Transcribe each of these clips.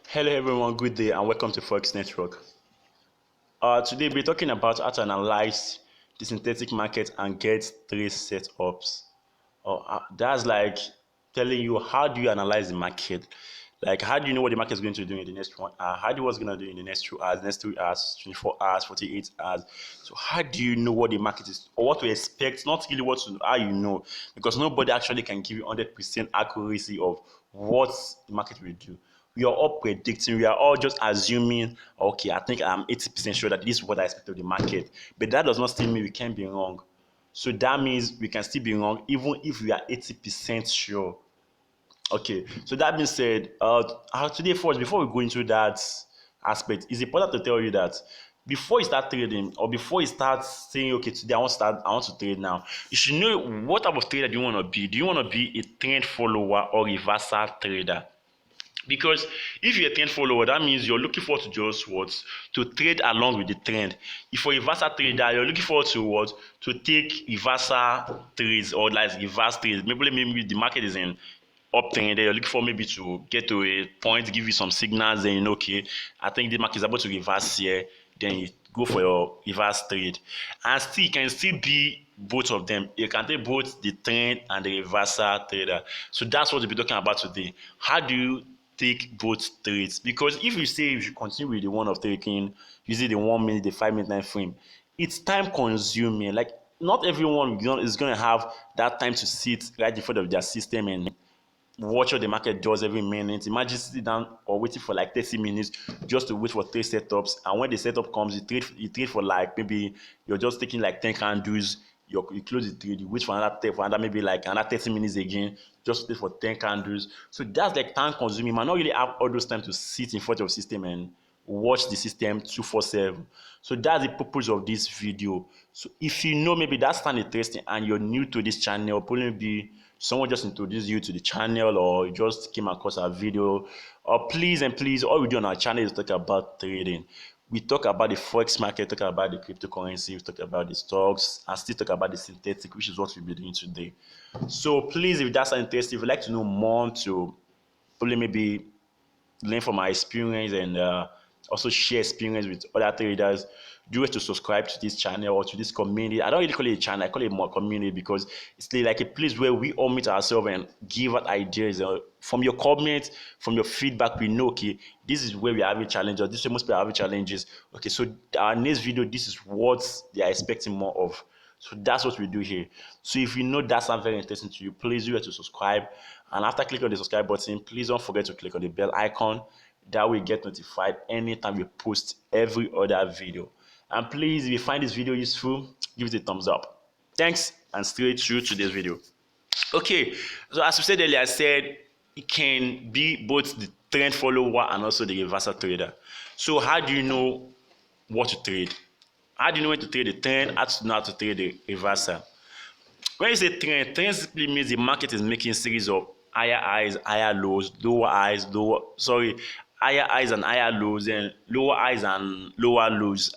Hello everyone, good day and welcome to FOREX Network. Today we're talking about how to analyze the synthetic market and get trade setups. That's like telling you how do you analyze the market? Like how do you know what the market is going to do in the next one? How do you know what's going to do in the next 2 hours, next 3 hours, 24 hours, 48 hours? So how do you know what the market is or what to expect? Not really what to how you know, because nobody actually can give you 100% accuracy of what the market will do. We are all predicting, we are all just assuming, okay, I think I'm 80% sure that this is what I expect of the market. But that does not still mean we can be wrong. So that means we can still be wrong even if we are 80% sure. Okay, so that being said, today first, before we go into that aspect, it's important to tell you that before you start trading or before you start saying, okay, today I want to trade now, you should know what type of trader do you want to be. Do you want to be a trend follower or reversal trader? Because if you're a trend follower, that means you're looking forward to just what? To trade along with the trend. If you're a reversal trader, you're looking forward to what? To take reversal trades or like reverse trades. Maybe the market is in uptrend, then you're looking for maybe to get to a point, give you some signals, then you know, okay, I think the market is about to reverse here, then you go for your reverse trade. And still, you can still be both of them. You can take both the trend and the reversal trader. So that's what we'll be talking about today. How do you take both trades? Because if you say if you continue with the one of taking using the 1 minute, the 5 minute time frame, it's time consuming. Like not everyone is going to have that time to sit right in front of their system and watch what the market does every minute. Imagine sitting down or waiting for like 30 minutes just to wait for trade setups. And when the setup comes, you trade for like maybe you're just taking like 10 candles, you close the trade, you wait for another maybe like another 30 minutes again, just wait for 10 candles. So that's like time consuming. You might not really have all those time to sit in front of the system and watch the system 247. So that's the purpose of this video. So if you know maybe that's kind of interesting and you're new to this channel, probably be someone just introduced you to the channel or you just came across our video, or please and please, all we do on our channel is talk about trading. We talk about the forex market, talk about the cryptocurrency, we talk about the stocks, and still talk about the synthetic, which is what we'll be doing today. So please, if that's interesting, if you'd like to know more to probably maybe learn from my experience and also share experience with other traders, do it to subscribe to this channel or to this community. I don't really call it a channel, I call it more community because it's like a place where we all meet ourselves and give out ideas. From your comments, from your feedback, we know, okay, this is where we are having challenges, this is where most people are having challenges. Okay, so our next video, this is what they are expecting more of. So that's what we do here. So if you know that sounds very interesting to you, please do it to subscribe. And after clicking on the subscribe button, please don't forget to click on the bell icon. That way you get notified anytime we post every other video. And please, if you find this video useful, give it a thumbs up. Thanks, and straight through to this video. Okay, so as we said earlier, I said it can be both the trend follower and also the reversal trader. So how do you know what to trade? How do you know when to trade the trend? How to know how to trade the reversal? When you say trend, trend simply means the market is making series of higher highs, higher lows, higher highs and higher lows, and lower highs and lower lows.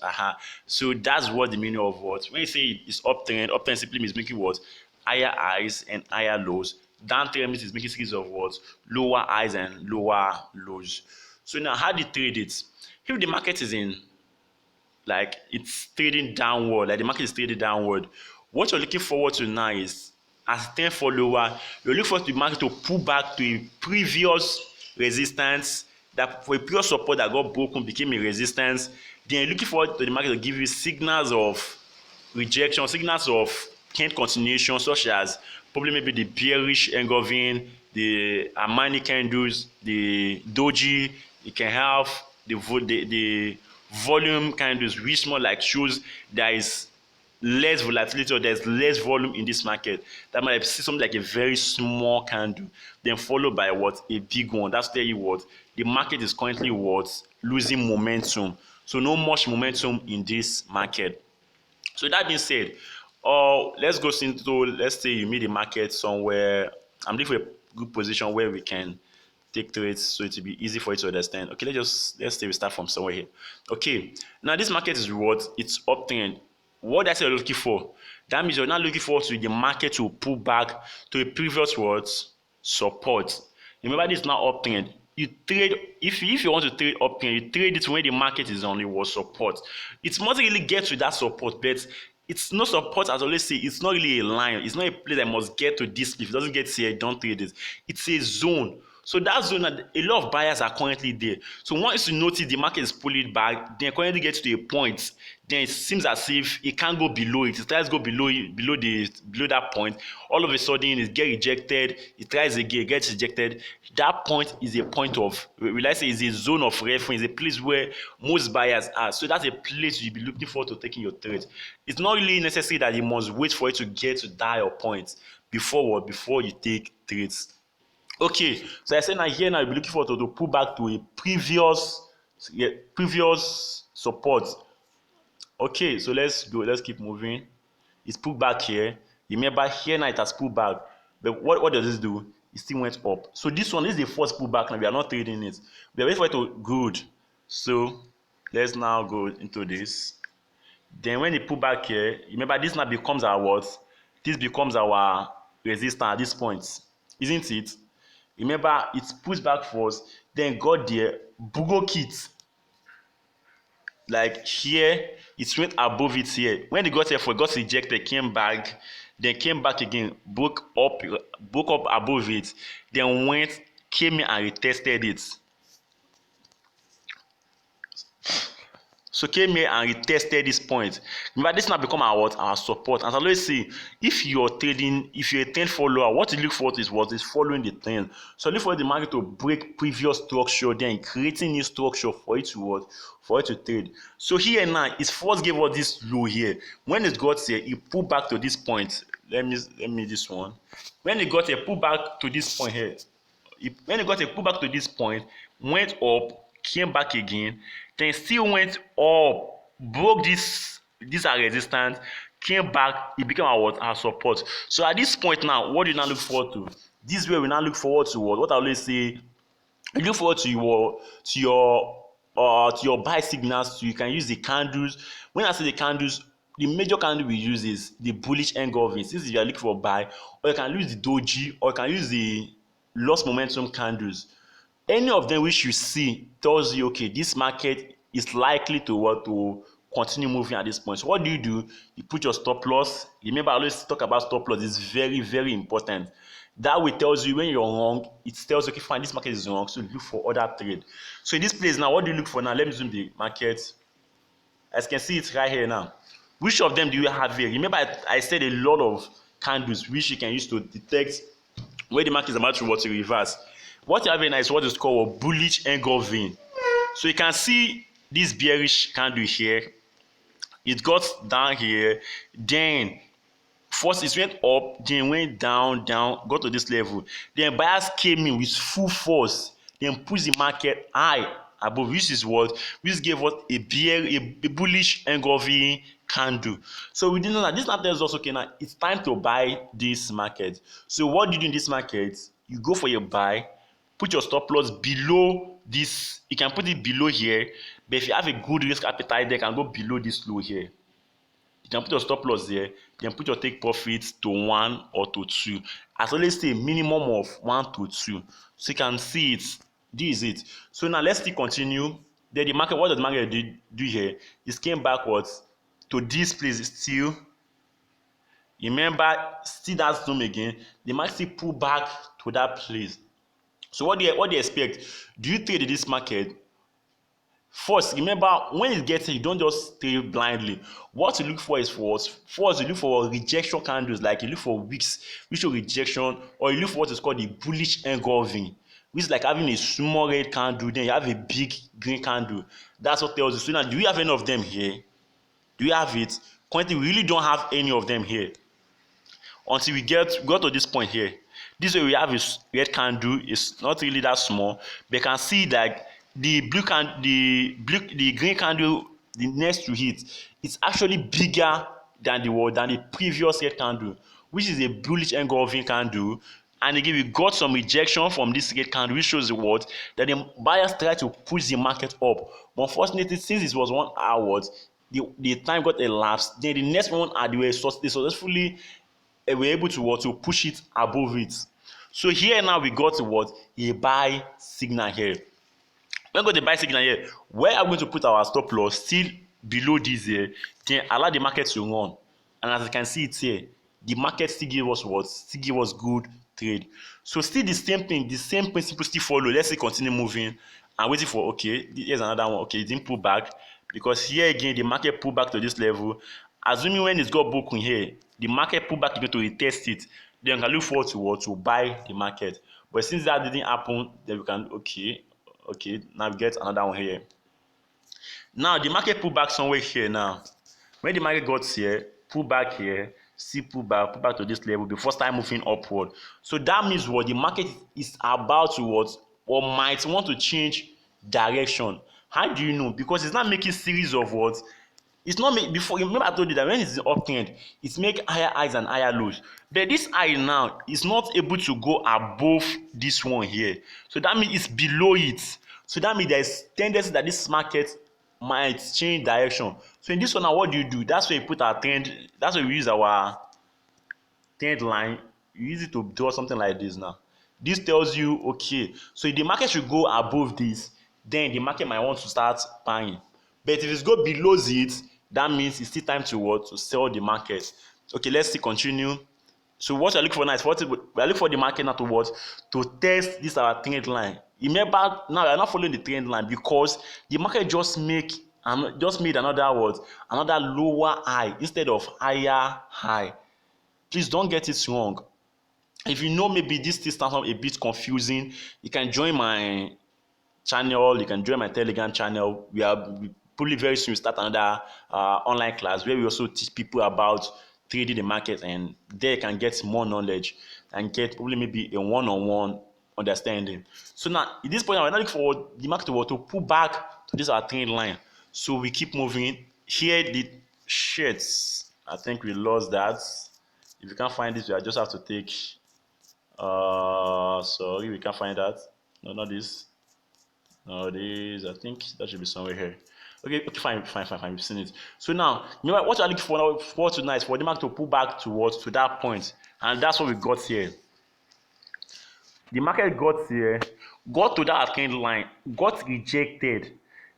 So that's what the meaning of what. When you say it's uptrend simply means making what? Higher highs and higher lows. Downtrend means it's making series of what? Lower highs and lower lows. So now how do you trade it? If the market is in like it's trading downward, like the market is trading downward, what you're looking forward to now is, as a trend follower, you're looking forward to the market to pull back to a previous resistance, that for a previous support that got broken became a resistance. Then you're looking forward to the market to give you signals of rejection, signals of trend continuation, such as probably maybe the bearish engulfing, the Armani candles, the doji. You can have the volume candles, which more like shows there is less volatility or there's less volume in this market. That might see something like a very small candle, then followed by what? A big one. That's tell you what the market is currently what? Losing momentum. So no much momentum in this market. So that being said, let's go into, let's say you meet the market somewhere. I'm looking for a good position where we can take trades so it will be easy for you to understand. Okay, let's say we start from somewhere here. Okay, now this market is what? It's uptrend. What that's you're looking for? That means you're not looking forward to the market to pull back to a previous what? Support. Remember, this is not uptrend. you trade if you want to trade up here, you trade it when the market is on your support. It must really get to that support, but it's no support, as I always say. It's not really a line. It's not a place that must get to this. If it doesn't get here, don't trade it. It's a zone. So that zone, a lot of buyers are currently there. So once you notice the market is pulling back, then currently gets to a point, then it seems as if it can't go below it. It tries to go below that point. All of a sudden, it gets rejected. It tries again, it gets rejected. That point is a point of, will I say, is a zone of reference, a place where most buyers are. So that's a place you'll be looking for to taking your trade. It's not really necessary that you must wait for it to get to that point before you take trades. Okay, so I said now here now you'll be looking for to pull back to a previous support. Okay, so let's go. Let's keep moving. It's pulled back here. Remember here now it has pulled back. But what does this do? It still went up. So this one is the first pullback now. We are not trading it. We are waiting for it to good. So let's now go into this. Then when it pull back here, remember this now becomes our what? This becomes our resistance at this point, isn't it? Remember, it pushed back first, then got there, broke it. Like here, it went above it here. When it got here, it got rejected, came back, then came back again, broke up above it, then went, came in and retested it. So came here and retested this point. Remember, this now become our support. As I always say, if you're a trend follower, what you look for is what is following the trend. So look for the market to break previous structure, then creating new structure for it to what? For it to trade. So here now, it first gave us this low here. When it got here, it pulled back to this point. Let me this one. When it got here, pulled back to this point here. When it got here, pulled back to this point, went up, came back again, then still went up, broke this resistance, came back, it became our support. So at this point now, what do you now look forward to? This way we now look forward to what I always say, you look forward to your buy signals. So you can use the candles. When I say the candles, the major candle we use is the bullish engulfing. Since you are looking for buy, or you can use the doji, or you can use the lost momentum candles. Any of them which you see tells you, okay, this market is likely to continue moving at this point. So what do? You put your stop loss. Remember, I always talk about stop loss. It's very, very important. That way tells you when you're wrong. It tells you, okay, fine, this market is wrong, so look for other trade. So in this place now, what do you look for now? Let me zoom the market. As you can see, it's right here now. Which of them do you have here? Remember, I said a lot of candles which you can use to detect where the market is about to reverse. What you have here now is what is called a bullish engulfing. So you can see this bearish candle here. It got down here, then first it went up, then went down, got to this level. Then buyers came in with full force, then pushed the market high above. Which is what? Which gave us a bullish engulfing candle. So we didn't know that this now tells us, okay, now it's time to buy this market. So what do you do in this market? You go for your buy. Put your stop loss below this. You can put it below here, but if you have a good risk appetite, they can go below this low here. You can put your stop loss there, then put your take profits to 1 or to 2. As always say, minimum of 1 to 2. So you can see it. This is it. So now let's still continue. Then the market, what does the market do here? It came backwards to this place still. Remember, still that zoom again. The market still pull back to that place. So what do you expect? Do you trade in this market? First, remember, when it gets here, you don't just trade blindly. What you look for is first you look for rejection candles, like you look for wicks which show rejection, or you look for what is called the bullish engulfing, which is like having a small red candle, then you have a big green candle. That's what tells you. So now, do you have any of them here? Do you have it? Currently, we really don't have any of them here. Until we got to this point here. This way we have a red candle. It's not really that small, but you can see that the green candle, the next to it, it's actually bigger than the previous red candle, which is a bullish engulfing candle. And again, we got some rejection from this red candle, which shows that the buyers try to push the market up. But unfortunately, since it was 1 hour, the time got elapsed. Then the next one, they successfully were able to push it above it. So here now we got what? A buy signal here. When we got the buy signal here, where are we going to put our stop loss? Still below this here, then allow the market to run. And as you can see it here, the market still give us what? Still give us good trade. So still the same thing, the same principle still follow. Let's say continue moving and waiting for, okay, here's another one. Okay, it didn't pull back because here again the market pull back to this level. Assuming when it's got broken here, the market pull back again to retest it, then you can look forward to what? To buy the market. But since that didn't happen, then we can, okay, now we get another one here. Now the market pull back somewhere here now. When the market got here, pull back here, see pull back to this level before start moving upward. So that means what? The market is about to what? Or might want to change direction. How do you know? Because it's not making series of what? It's not make before. Remember I told you that when it's in uptrend, it's make higher highs and higher lows. But this high now is not able to go above this one here. So that means it's below it. So that means there's tendency that this market might change direction. So in this one now, what do? That's where you put our trend. That's where we use our trend line. You use it to draw something like this now. This tells you, okay, so if the market should go above this, then the market might want to start buying. But if it's go below it, that means it's still time to what? To sell the market. Okay, let's see, continue. So what I look for now is we are looking for the market now to what? To test this our trend line. Remember, now we are not following the trend line because the market just made another what? Another lower high instead of higher high. Please don't get it wrong. If you know maybe this still sounds a bit confusing, you can join my channel, you can join my Telegram channel. We probably very soon start another online class where we also teach people about trading the market, and there you can get more knowledge and get probably maybe a one-on-one understanding. So now at this point, we're not looking for the market to pull back to this our trend line. So we keep moving. Here the shirts, I think we lost that. If you can't find this, I just have to take sorry, we can't find that. No, not this. No, this, I think that should be somewhere here. Okay, fine. You've seen it. So now, you know what you're looking for tonight is for the market to pull back towards to that point, and that's what we got here. The market got here, got to that trend line, got rejected,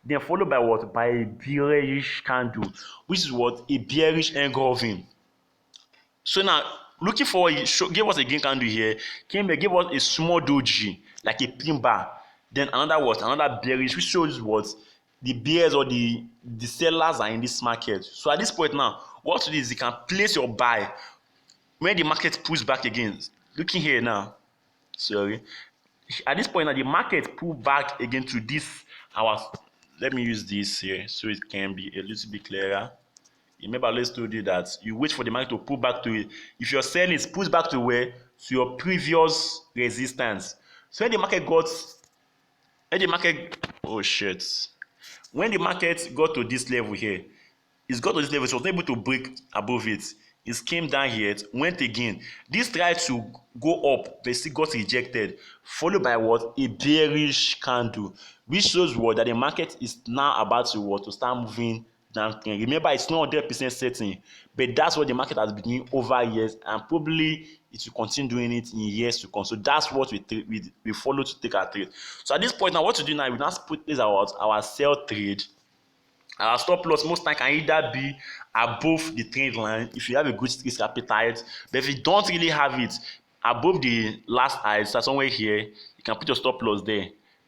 then followed by what? By a bearish candle, which is what? A bearish engulfing. So now, looking for give us a green candle here, came here, give us a small doji, like a pin bar. Then another what? Another bearish, which shows what? The bears or the sellers are in this market. So at this point now, what to do is you can place your buy when the market pulls back again. Looking here now, sorry. At this point now, the market pull back again to this. Let me use this here so it can be a little bit clearer. Remember, I always told you that you wait for the market to pull back to it. If you're selling, it pulls back to where? To your previous resistance. So when the market when the market got to this level here, it's got to this level, so it was not able to break above it. It came down here, went again. This tried to go up, but still got rejected, followed by what? A bearish candle, which shows what? That the market is now about to what? To start moving down. Remember, it's not 100% certain, but that's what the market has been doing over years, and probably it will continue doing it in years to come. So that's what we follow to take our trade. So at this point now, what to do now? We now put this our sell trade. Our stop loss most time can either be above the trend line if you have a good risk appetite, but if you don't really have it above the last high, so somewhere here, you can put your stop loss there.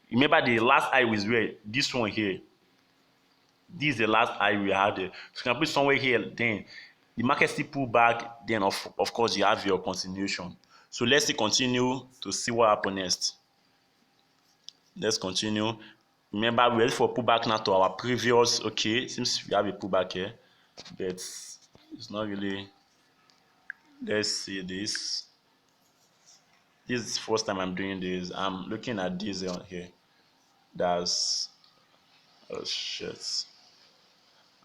Remember, the last high was where? This one here. This is the last high we had there. So you can put somewhere here, then the market still pull back, then of course you have your continuation. So let's continue to see what happens next. Let's continue. Remember, we're ready for pullback now to our previous. Okay, seems we have a pullback here, but it's not really. Let's see this. This is the first time I'm doing this. I'm looking at this on here. That's, oh shit.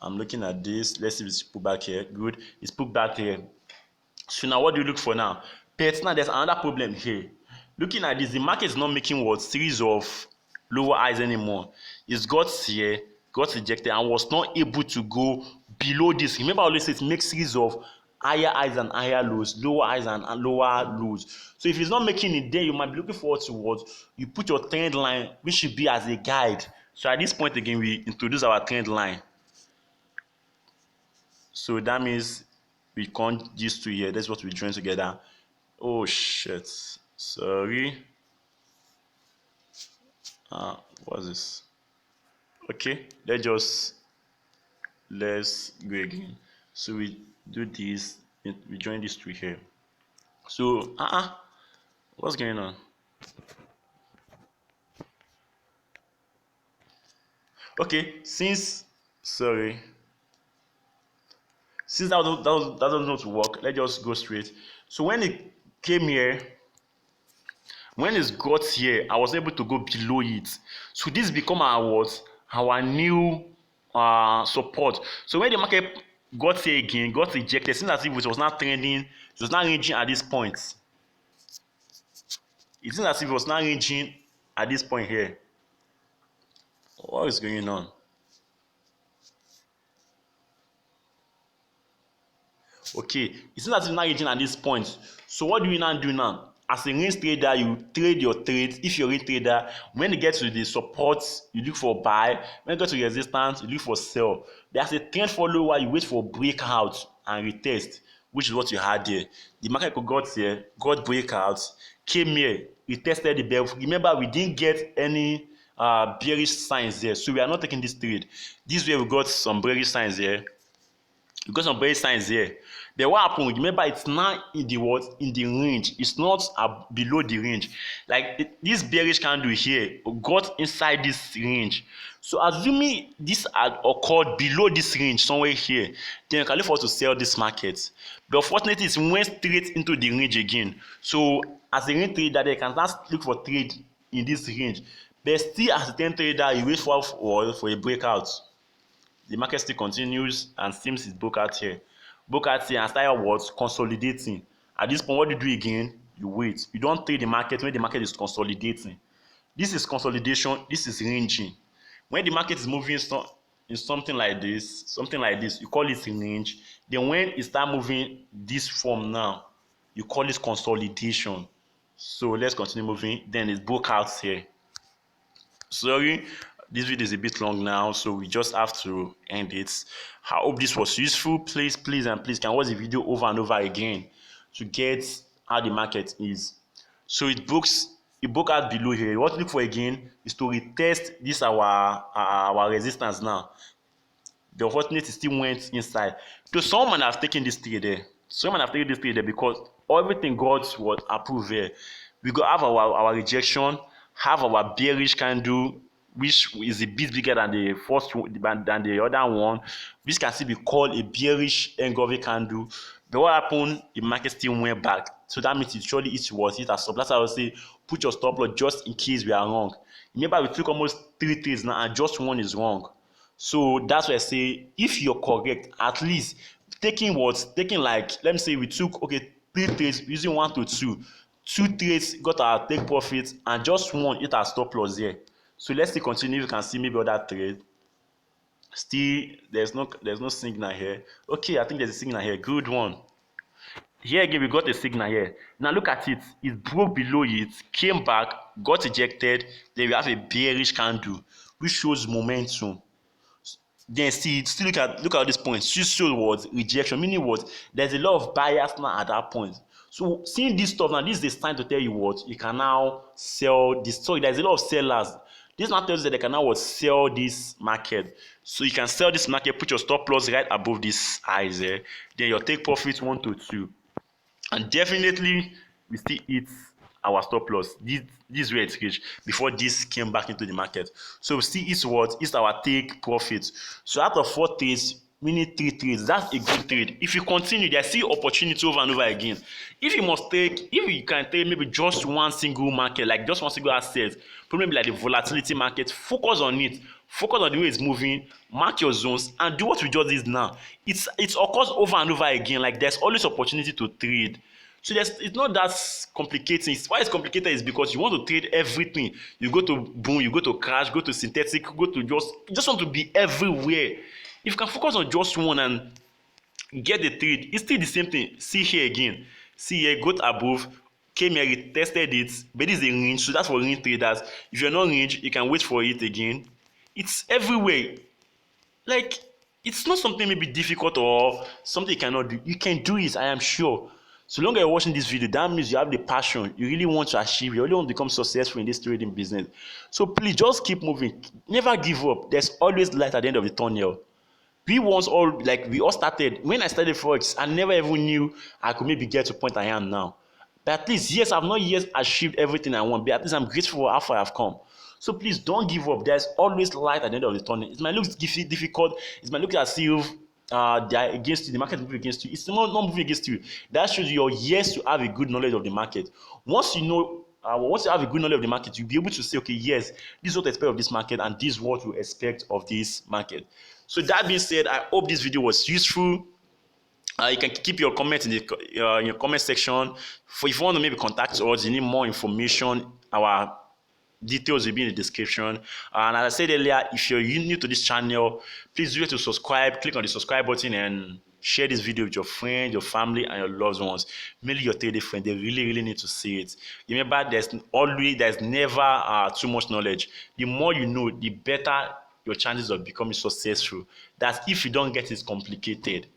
I'm looking at this. Let's see if it's pullback here. Good. It's pullback here. So now what do you look for now? But now there's another problem here. Looking at this, the market is not making what? Series of lower highs anymore. It's got here, got rejected, and was not able to go below this. Remember, I always say it makes series of higher highs and higher lows, lower highs and lower lows. So if it's not making it there, you might be looking forward to what? You put your trend line, which should be as a guide. So at this point again, we introduce our trend line. So that means we count these two here. That's what we join together. Oh shit. Sorry. What's this? Okay, let's go again. So we do this, we join these two here. So what's going on? Okay, since that doesn't know to work, let's just go straight. So when it came here, when it got here, I was able to go below it. So this become our new support. So when the market got here again, got rejected, seems as if it was not trending, it was not ranging at this point. It seems as if it was not ranging at this point here. What is going on? Okay, it seems as if it's not ranging at this point. So what do we now do now? As a range trader, you trade your trades. If you're a range trader, when you get to the support, you look for buy. When you get to resistance, you look for sell. There's a trend follower, you wait for breakout and retest, which is what you had here. The market got here, got breakout, came here, retested the bell. Remember, we didn't get any bearish signs there, so we are not taking this trade. This way, we got some bearish signs here. We got some bearish signs here. Then what happened? Remember, it's not in the what? In the range. It's not below the range. Like this bearish candle here got inside this range. So assuming this had occurred below this range, somewhere here, then you can look for to sell this market. But unfortunately, it went straight into the range again. So as a range trader, you can just look for trade in this range. But still, as a trend trader, you wait for a breakout. The market still continues and seems it's broke out here. Broke out here and started what? Consolidating. At this point, what do you do again? You wait. You don't trade the market when the market is consolidating. This is consolidation. This is ranging. When the market is moving in something like this, you call it range. Then when it start moving this form now, you call it consolidation. So let's continue moving. Then it's broke out here. Sorry, this video is a bit long now, so we just have to end it. I hope this was useful. Please can watch the video over and over again to get how the market is. So it broke out below here. What to look for again is to retest this our resistance now. The opportunity still went inside. So someone have taken this trade there. Because everything got what approved here. We got have our rejection, have our bearish candle, which is a bit bigger than the first than the other one, which can still be called a bearish engulfing candle. But what happened? The market still went back. So that means it surely is worth it as stop. That's why I would say put your stop loss just in case we are wrong. Remember, we took almost 3 trades now and just one is wrong. So that's why I say if you're correct, at least taking like, let me say we took 3 trades using 1 to 2. 2 trades got our take profit and just one hit our stop loss here. So let's still continue. You can see maybe other trade. Still, there's no signal here. Okay, I think there's a signal here. Good one. Here again, we got a signal here. Now look at it. It broke below it, came back, got ejected. Then we have a bearish candle, which shows momentum. Then still look at this point. Still shows what? Rejection. Meaning what? There's a lot of buyers now at that point. So seeing this stuff now, this is the sign to tell you what you can now sell this. So there's a lot of sellers. This now tells you that they can now sell this market. So you can sell this market, put your stop loss right above this highs there. Then your take profit 1 to 2. And definitely we still hit our stop loss. This is where it reached before this came back into the market. So we still hit what? It's our take profit. So out of 4 trades, we need 3 trades. That's a good trade. If you continue, there's still opportunity over and over again. If you can take maybe just one single market, like just one single asset, probably like the volatility market, focus on it. Focus on the way it's moving, mark your zones, and do what we just did now. It occurs over and over again. Like there's always opportunity to trade. So it's not that complicated. Why it's complicated is because you want to trade everything. You go to boom, you go to crash, go to synthetic, go to just want to be everywhere. If you can focus on just one and get the trade. It's still the same thing. See here again. See here, got above, came here, retested it, but this is a range, so that's for range traders. If you're not range, you can wait for it again. It's everywhere. Like, it's not something maybe difficult or something you cannot do. You can do it, I am sure. So long as you're watching this video, that means you have the passion. You really want to achieve. You really want to become successful in this trading business. So please just keep moving. Never give up. There's always light at the end of the tunnel. We all started. When I started Forex, I never even knew I could maybe get to the point I am now. But at least, yes, I've not yet achieved everything I want, but at least I'm grateful for how far I've come. So please don't give up. There's always light at the end of the tunnel. It might look difficult. It might look as if they are against you, the market is moving against you. It's not moving against you. That shows you're yes to have a good knowledge of the market. Once you have a good knowledge of the market, you'll be able to say, okay, yes, this is what I expect of this market, and this is what we expect of this market. So that being said, I hope this video was useful. You can keep your comments in your comment section. If you want to maybe contact us, you need more information, our details will be in the description. And as I said earlier, if you're new to this channel, please do it to subscribe. Click on the subscribe button and share this video with your friends, your family, and your loved ones. Mainly your trading friends. They really need to see it. Remember, there's never too much knowledge. The more you know, the better your chances of becoming successful. That's if you don't get it complicated.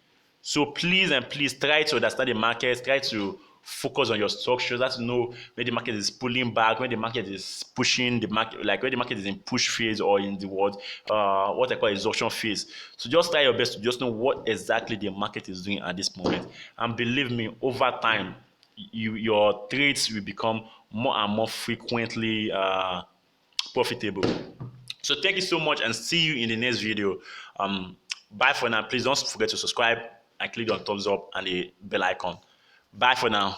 So please try to understand the market, try to focus on your structure. That's to know when the market is pulling back, when the market is pushing the market, like when the market is in push phase or in the what I call exhaustion phase. So just try your best to just know what exactly the market is doing at this moment. And believe me, over time, your trades will become more and more frequently profitable. So thank you so much and see you in the next video. Bye for now. Please don't forget to subscribe and click on thumbs up and the bell icon. Bye for now.